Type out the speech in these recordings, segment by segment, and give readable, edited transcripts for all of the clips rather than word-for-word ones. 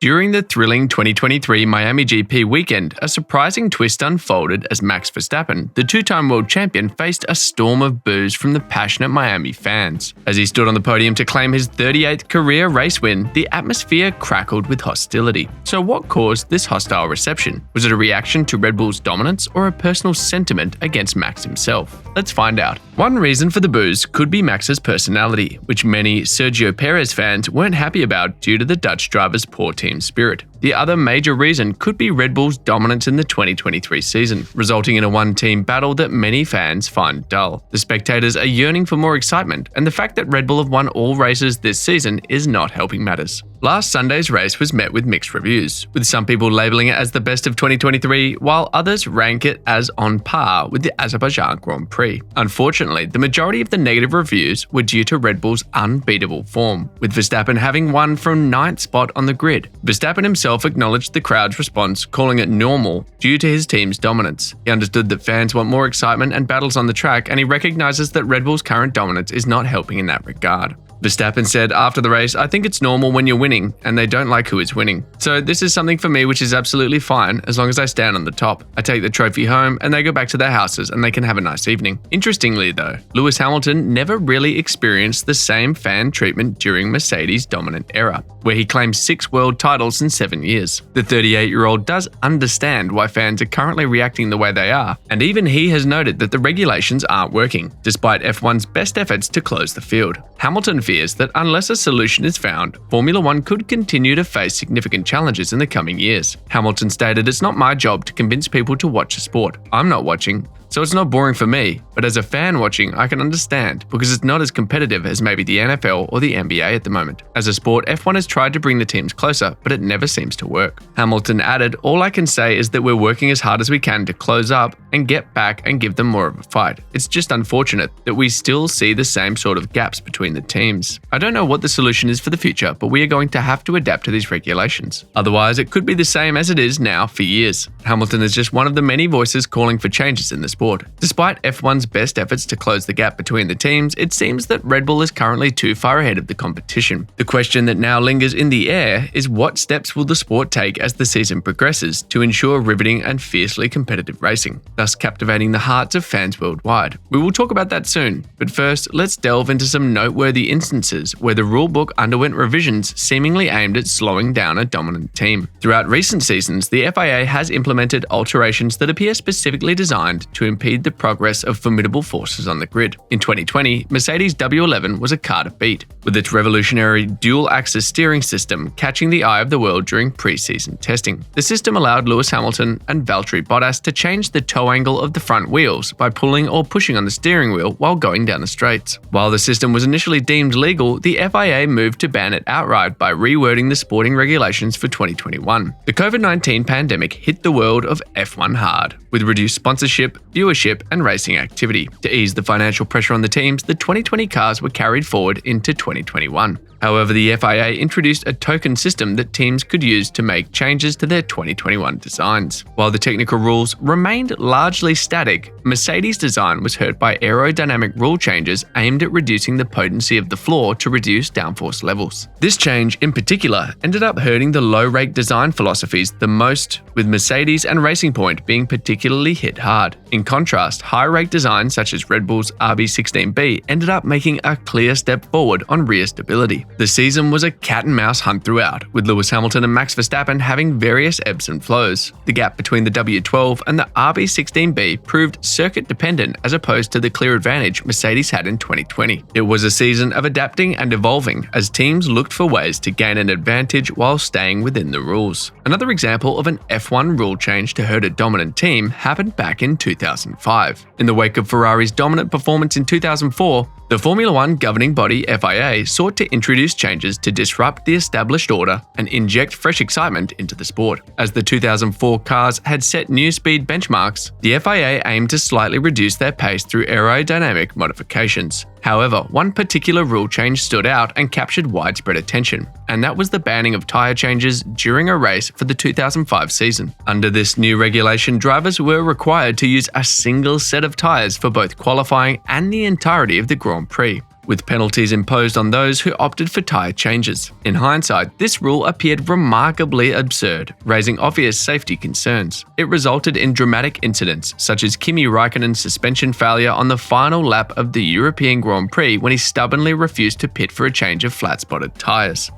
During the thrilling 2023 Miami GP weekend, a surprising twist unfolded as Max Verstappen, the two-time world champion, faced a storm of boos from the passionate Miami fans. As he stood on the podium to claim his 38th career race win, the atmosphere crackled with hostility. So what caused this hostile reception? Was it a reaction to Red Bull's dominance or a personal sentiment against Max himself? Let's find out. One reason for the boos could be Max's personality, which many Sergio Perez fans weren't happy about due to the Dutch driver's poor team spirit. The other major reason could be Red Bull's dominance in the 2023 season, resulting in a one-team battle that many fans find dull. The spectators are yearning for more excitement, and the fact that Red Bull have won all races this season is not helping matters. Last Sunday's race was met with mixed reviews, with some people labeling it as the best of 2023, while others rank it as on par with the Azerbaijan Grand Prix. Unfortunately, the majority of the negative reviews were due to Red Bull's unbeatable form, with Verstappen having won from 9th spot on the grid. Verstappen himself acknowledged the crowd's response, calling it normal due to his team's dominance. He understood that fans want more excitement and battles on the track, and he recognizes that Red Bull's current dominance is not helping in that regard. Verstappen said after the race, "I think it's normal when you're winning, and they don't like who is winning. So this is something for me which is absolutely fine as long as I stand on the top. I take the trophy home and they go back to their houses and they can have a nice evening." Interestingly though, Lewis Hamilton never really experienced the same fan treatment during Mercedes' dominant era, where he claimed 6 world titles in 7 years. The 38-year-old does understand why fans are currently reacting the way they are, and even he has noted that the regulations aren't working, despite F1's best efforts to close the field. Hamilton fears that unless a solution is found, Formula One could continue to face significant challenges in the coming years. Hamilton stated, "It's not my job to convince people to watch a sport. I'm not watching, so it's not boring for me, but as a fan watching, I can understand because it's not as competitive as maybe the NFL or the NBA at the moment. As a sport, F1 has tried to bring the teams closer, but it never seems to work." Hamilton added, "All I can say is that we're working as hard as we can to close up and get back and give them more of a fight. It's just unfortunate that we still see the same sort of gaps between the teams. I don't know what the solution is for the future, but we are going to have to adapt to these regulations. Otherwise, it could be the same as it is now for years." Hamilton is just one of the many voices calling for changes in the sport. Despite F1's best efforts to close the gap between the teams, it seems that Red Bull is currently too far ahead of the competition. The question that now lingers in the air is what steps will the sport take as the season progresses to ensure riveting and fiercely competitive racing, thus captivating the hearts of fans worldwide. We will talk about that soon, but first, let's delve into some noteworthy instances where the rulebook underwent revisions seemingly aimed at slowing down a dominant team. Throughout recent seasons, the FIA has implemented alterations that appear specifically designed to impede the progress of formidable forces on the grid. In 2020, Mercedes W11 was a car to beat, with its revolutionary dual-axis steering system catching the eye of the world during pre-season testing. The system allowed Lewis Hamilton and Valtteri Bottas to change the toe angle of the front wheels by pulling or pushing on the steering wheel while going down the straights. While the system was initially deemed legal, the FIA moved to ban it outright by rewording the sporting regulations for 2021. The COVID-19 pandemic hit the world of F1 hard, with reduced sponsorship, viewership, and racing activity. To ease the financial pressure on the teams, the 2020 cars were carried forward into 2021. However, the FIA introduced a token system that teams could use to make changes to their 2021 designs. While the technical rules remained largely static, Mercedes' design was hurt by aerodynamic rule changes aimed at reducing the potency of the floor to reduce downforce levels. This change, in particular, ended up hurting the low-rake design philosophies the most, with Mercedes and Racing Point being particularly hit hard. In contrast, high-rake designs such as Red Bull's RB16B ended up making a clear step forward on rear stability. The season was a cat-and-mouse hunt throughout, with Lewis Hamilton and Max Verstappen having various ebbs and flows. The gap between the W12 and the RB16B proved circuit-dependent as opposed to the clear advantage Mercedes had in 2020. It was a season of adapting and evolving as teams looked for ways to gain an advantage while staying within the rules. Another example of an F1 rule change to hurt a dominant team happened back in 2005. In the wake of Ferrari's dominant performance in 2004, the Formula One governing body FIA sought to introduce changes to disrupt the established order and inject fresh excitement into the sport. As the 2004 cars had set new speed benchmarks, the FIA aimed to slightly reduce their pace through aerodynamic modifications. However, one particular rule change stood out and captured widespread attention, and that was the banning of tyre changes during a race for the 2005 season. Under this new regulation, drivers were required to use a single set of tyres for both qualifying and the entirety of the Grand Prix. with penalties imposed on those who opted for tyre changes. In hindsight, this rule appeared remarkably absurd, raising obvious safety concerns. It resulted in dramatic incidents, such as Kimi Raikkonen's suspension failure on the final lap of the European Grand Prix when he stubbornly refused to pit for a change of flat-spotted tyres.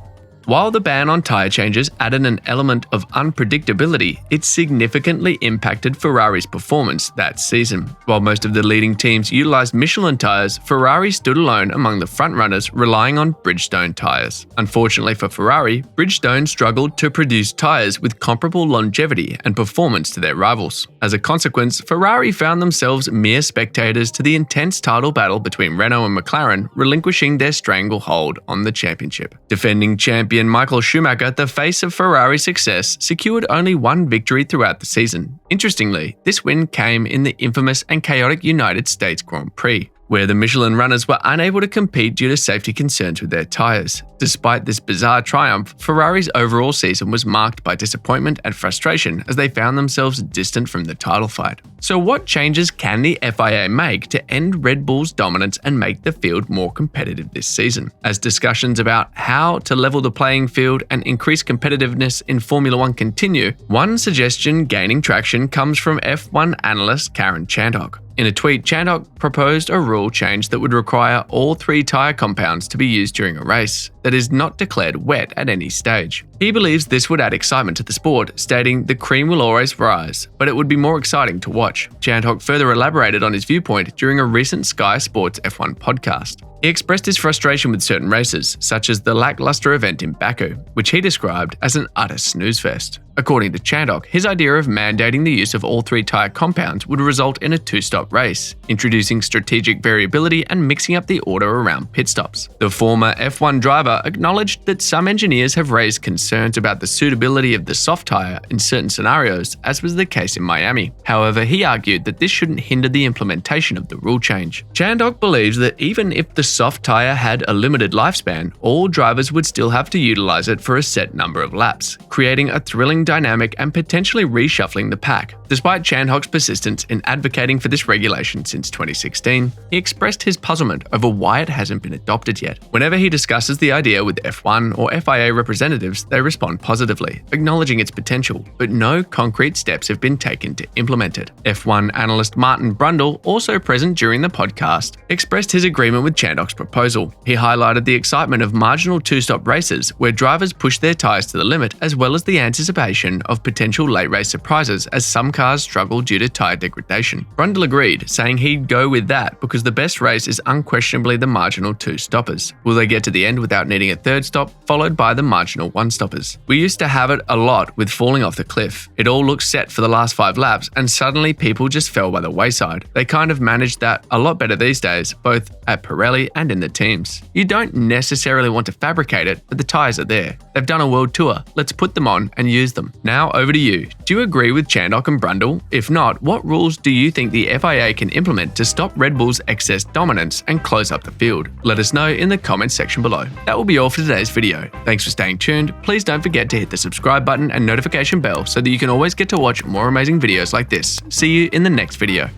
While the ban on tyre changes added an element of unpredictability, it significantly impacted Ferrari's performance that season. While most of the leading teams utilised Michelin tyres, Ferrari stood alone among the frontrunners, relying on Bridgestone tyres. Unfortunately for Ferrari, Bridgestone struggled to produce tyres with comparable longevity and performance to their rivals. As a consequence, Ferrari found themselves mere spectators to the intense title battle between Renault and McLaren, relinquishing their stranglehold on the championship. Defending champion Michael Schumacher, the face of Ferrari's success, secured only one victory throughout the season. Interestingly, this win came in the infamous and chaotic United States Grand Prix, where the Michelin runners were unable to compete due to safety concerns with their tyres. Despite this bizarre triumph, Ferrari's overall season was marked by disappointment and frustration as they found themselves distant from the title fight. So what changes can the FIA make to end Red Bull's dominance and make the field more competitive this season? As discussions about how to level the playing field and increase competitiveness in Formula One continue, one suggestion gaining traction comes from F1 analyst Karen Chandhok. In a tweet, Chandhok proposed a rule change that would require all 3 tyre compounds to be used during a race that is not declared wet at any stage. He believes this would add excitement to the sport, stating, "The cream will always rise, but it would be more exciting to watch." Chandhok further elaborated on his viewpoint during a recent Sky Sports F1 podcast. He expressed his frustration with certain races, such as the lackluster event in Baku, which he described as an utter snooze fest. According to Chandhok, his idea of mandating the use of all 3 tyre compounds would result in a 2-stop race, introducing strategic variability and mixing up the order around pit stops. The former F1 driver acknowledged that some engineers have raised concerns about the suitability of the soft tyre in certain scenarios, as was the case in Miami. However, he argued that this shouldn't hinder the implementation of the rule change. Chandhok believes that even if the soft tyre had a limited lifespan, all drivers would still have to utilise it for a set number of laps, creating a thrilling dynamic and potentially reshuffling the pack. Despite Chandhok's persistence in advocating for this regulation since 2016, he expressed his puzzlement over why it hasn't been adopted yet. Whenever he discusses the idea with F1 or FIA representatives, they respond positively, acknowledging its potential, but no concrete steps have been taken to implement it. F1 analyst Martin Brundle, also present during the podcast, expressed his agreement with Chandhok's proposal. He highlighted the excitement of marginal 2-stop races where drivers push their tyres to the limit, as well as the anticipation of potential late race surprises as some cars struggle due to tyre degradation. Brundle agreed, saying he'd go with that because the best race is unquestionably the marginal 2-stoppers. Will they get to the end without needing a 3rd stop, followed by the marginal 1-stoppers? We used to have it a lot with falling off the cliff. It all looked set for the last 5 laps, and suddenly people just fell by the wayside. They kind of manage that a lot better these days, both at Pirelli and in the teams. You don't necessarily want to fabricate it, but the tyres are there. They've done a world tour. Let's put them on and use them. Now over to you. Do you agree with Chandhok and Brundle? If not, what rules do you think the FIA can implement to stop Red Bull's excess dominance and close up the field? Let us know in the comments section below. That will be all for today's video. Thanks for staying tuned. Please don't forget to hit the subscribe button and notification bell so that you can always get to watch more amazing videos like this. See you in the next video.